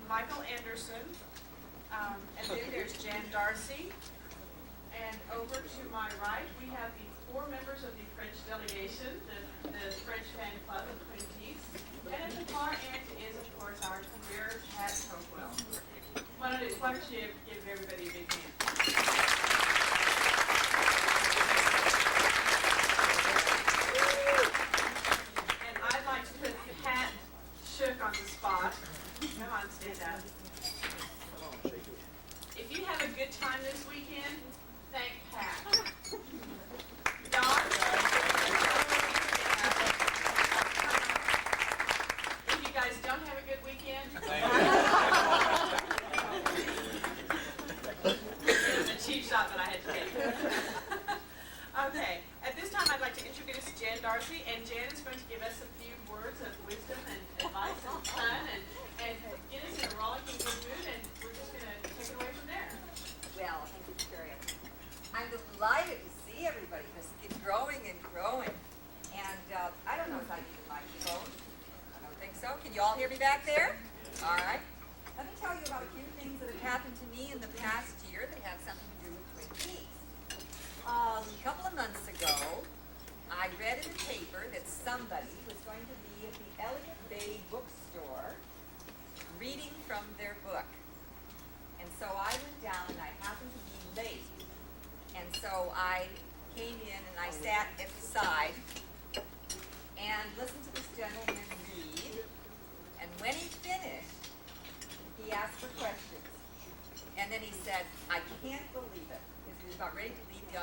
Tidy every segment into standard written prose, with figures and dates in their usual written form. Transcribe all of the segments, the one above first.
Michael Anderson, and then there's Jan Darcy. And over to my right, we have the 4 members of the French delegation, the French fan club of Twin Peaks. And at the far end is, of course, our career Pat Hopewell. Why don't you give everybody a big hand? And I'd like to put Pat Shook on the spot. Come on, stand up. If you have a good time this weekend, thank Pat. Don? If you guys don't have a good weekend, it was a cheap shot that I had to take. Okay, at this time I'd like to introduce Jan Darcy, and Jan is going to give us a few words of wisdom and advice and fun and get us in a rollicking good mood, and we're just going to take it away from there. Well, thank you, Victoria. I'm delighted to see everybody just keep growing and growing. And I don't know if I need a microphone. I don't think so. Can you all hear me back there? All right. Let me tell you about a few things that have happened to me in the past year that have something to do with Twin Peaks. A couple of months ago, I read in the paper that somebody was going to be at the Elliott Bay bookstore reading from their book. And so I went down and I happened to be late. And so I came in and I sat at the side and listened to this gentleman read. And when he finished, he asked for questions. And then he said, "I can't believe it," because he was about ready to leave the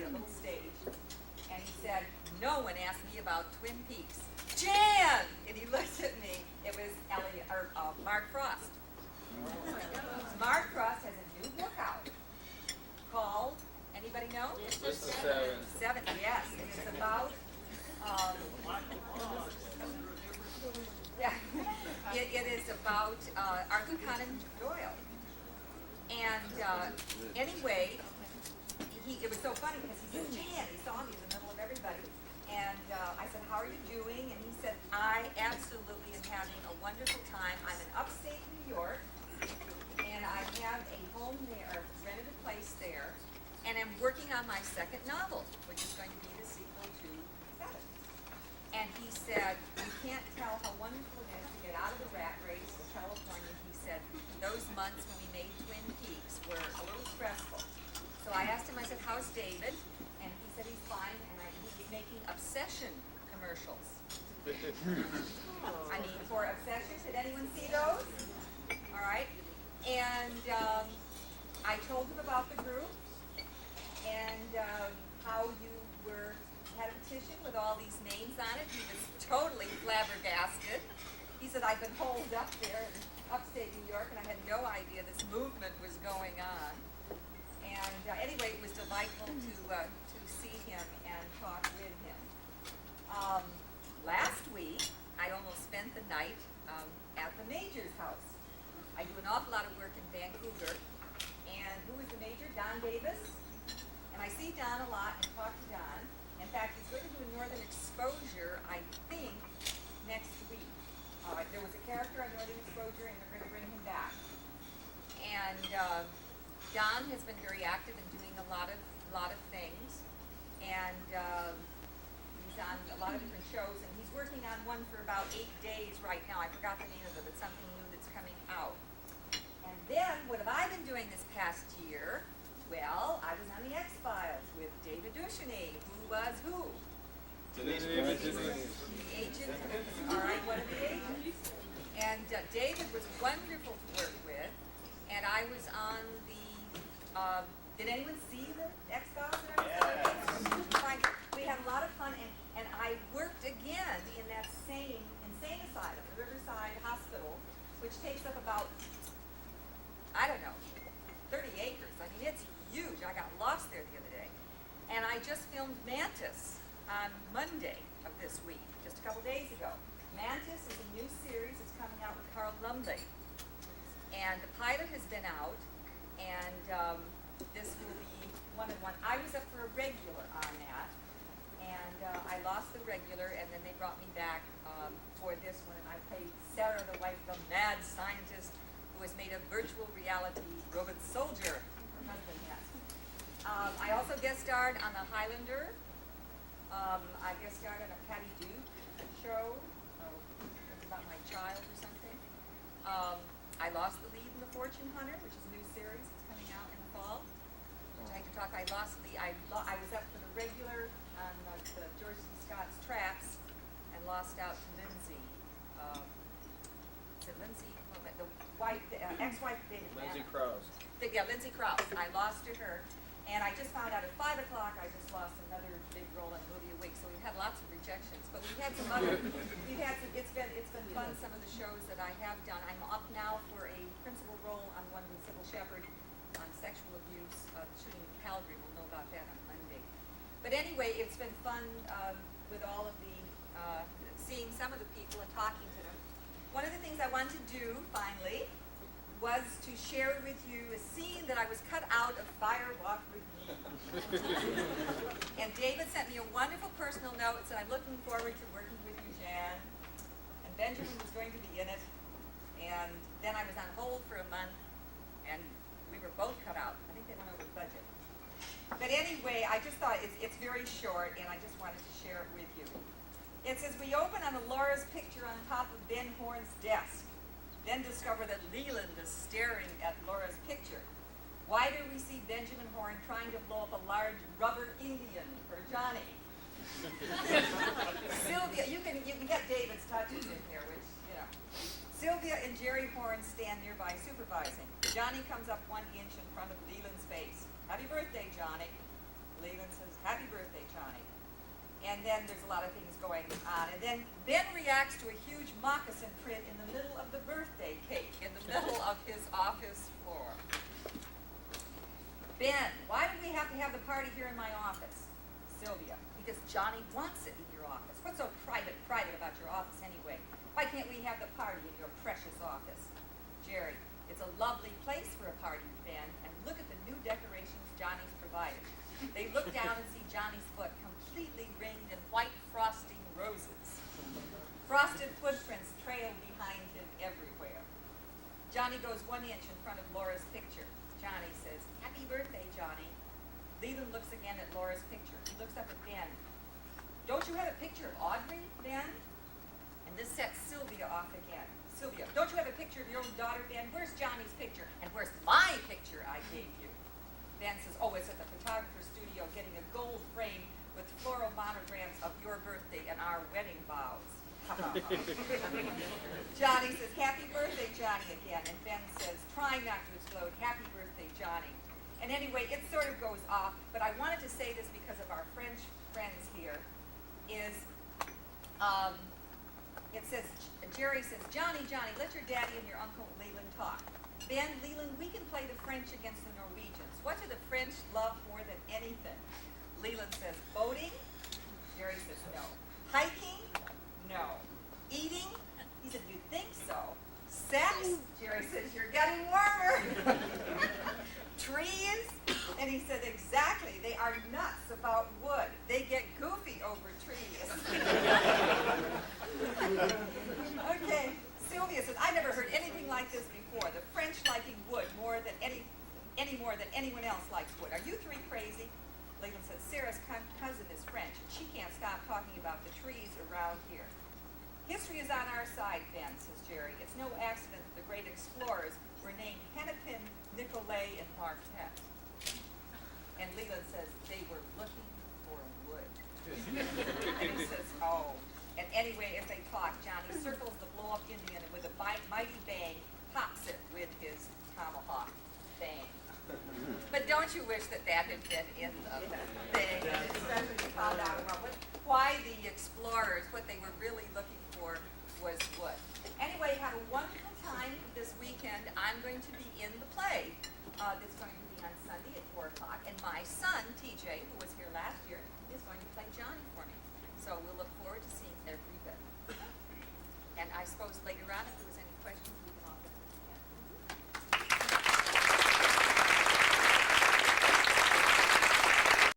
little stage. And he said, "No one asked me about Twin Peaks." Jan! And he looked at me. It was Mark Frost. Mark Frost has a new book out called, anybody know? Seven. Seven, yes. And it's about, it is about Arthur Conan Doyle. And anyway, it was so funny because he said, "Jan," he saw me in the middle of everybody. And I said, "How are you doing?" And he said, "I absolutely am having a wonderful time. I'm in upstate New York, and I have a home there, rented a place there, and I'm working on my second novel, which is going to be the sequel to Seven." And he said, "You can't tell how wonderful it is to get out of the rat race in California." He said, "Those months when we made Twin Peaks were a little stressful." So I asked him, I said, "How's David?" And he said he's fine, and he's making Obsession commercials. I mean, for Obsession, did anyone see those? All right. And I told him about the group and how you had a petition with all these names on it. He was totally flabbergasted. He said, "I've been holed up there in upstate New York, and I had no idea this movement was going on." And anyway, it was delightful to see him and talk with him. Last week, I almost spent the night at the Major's house. I do an awful lot of work in Vancouver. And who is the Major? Don Davis. And I see Don a lot and talk to Don. In fact, he's going to do a Northern Exposure, I think, next week. There was a character on Northern Exposure, and they're going to bring him back. And Don has been very active in doing a lot of things, and he's on a lot of different shows, and he's working on one for about 8 days right now. I forgot the name of it, but something new that's coming out. And then, what have I been doing this past year? Well, I was on the X-Files with David Duchovny, who was who? The agent. All right, one of the agents. And David was wonderful to work with, and I was on the, did anyone see the X-Files? Yeah. We had a lot of fun, and I worked again in that same insane asylum, the Riverside Hospital, which takes up about, I don't know, 30 acres. I mean, it's huge. I got lost there the other day. And I just filmed Mantis on Monday of this week, just a couple days ago. Mantis is a new series. It's coming out with Carl Lumbly. And the pilot has been out, and this will be one-on-one. I was up for a regular on that, and I lost the regular, and then they brought me back for this one, and I played Sarah, the wife of a mad scientist who has made a virtual reality robot soldier. Her husband has. I also guest starred on The Highlander. I guest starred on a Patty Duke show. It's about my child or something. I lost the lead in The Fortune Hunter, which is a new series that's coming out in the fall. Which I have to talk. I lost the. I was up for the regular on the George C. Scott's Traps, and lost out to Lindsay. Is it Lindsay? Well, the wife, ex-wife of David Lindsay Bannon. Krause. Yeah, Lindsay Krause. I lost to her, and I just found out at 5 o'clock I just lost another big role in Movie a Week. So we've had lots of rejections, but we've had some other. We've had some. It's been fun. Some of the shows that I have done. I'm up now for a principal role on one with Sybil Shepherd on sexual abuse, shooting in Calgary. We'll know about that on Monday. But anyway, it's been fun with all of the seeing some of the people and talking to them. One of the things I wanted to do finally was to share with you a scene that I was cut out of Fire Walk with Me. And David sent me a wonderful personal note, said, I'm looking forward to working with you, Jan. And Benjamin was going to be in it. And then I was on hold for a month, and we were both cut out. I think they went over budget. But anyway, I just thought it's very short, and I just wanted to share it with you. It says, we open on Laura's picture on top of Ben Horn's desk, then discover that Leland is staring at Laura's picture. Why do we see Benjamin Horn trying to blow up a large rubber Indian for Johnny? Sylvia, you can get David's touches in here, which, you know. Sylvia and Jerry Horn stand nearby supervising. Johnny comes up 1 inch in front of Leland's face. Happy birthday, Johnny. Leland says, happy birthday, Johnny. And then there's a lot of things going on. And then Ben reacts to a huge moccasin print in the middle of the birthday cake, in the middle of his office floor. Ben, why do we have to have the party here in my office? Sylvia, because Johnny wants it in your office. What's so private about your office anyway? Why can't we have the party in your precious office? Jerry, it's a lovely place for a party, Ben, and look at the new decorations Johnny's provided. They look down and see Johnny's foot completely ringed in white frosting roses. Frosted footprints trail behind him everywhere. Johnny goes 1 inch in front of Laura's picture. Johnny says, happy birthday, Johnny. Leland looks again at Laura's picture. He looks up at Ben. Don't you have a picture of Audrey, Ben? And this sets Sylvia off again. Sylvia, don't you have a picture of your own daughter, Ben? Where's Johnny's picture? And where's my picture I gave you? Ben says, oh, it's at the photographer's studio getting a gold frame with floral monograms of your birthday and our wedding vows. Johnny says, happy birthday, Johnny, again. And Ben says, trying not to explode, happy birthday, Johnny. And anyway, it sort of goes off, but I wanted to say this because of our French friends here, is, it says, Jerry says, Johnny, let your daddy and your uncle Leland talk. Ben, Leland, we can play the French against the Norwegians. What do the French love more than anything? Leland says, boating? Jerry says, no. Hiking? No. Eating? He said, you think so? Sex? Jerry says, you're getting warmer. Trees? And he said, exactly. They are nuts about wood. They get goofy over trees. Okay. Sylvia says, I never heard anything like this before. The French liking wood more than any more than anyone else likes wood. Are you three crazy? Leland says, Sarah's cousin is French, and she can't stop talking about the trees around here. History is on our side, Ben, says Jerry. It's no accident that the great explorers were named Hennepin, Nicolay, and Marquette. And Leland says, they were looking for wood. And he says, oh. And anyway, as they talk, Johnny circles the blow-up Indian and with a mighty bang, pops it with his tomahawk. Bang. But don't you wish that that had been in the thing? And especially we found out about why the explorers, what they were really looking for was wood. Anyway, have a wonderful time this weekend. I'm going to be in the play. That's going to be on Sunday at 4 o'clock. And my son, TJ, who was here last year, is going to play Johnny for me. So we'll look forward to seeing every bit. And I suppose later on, if there was any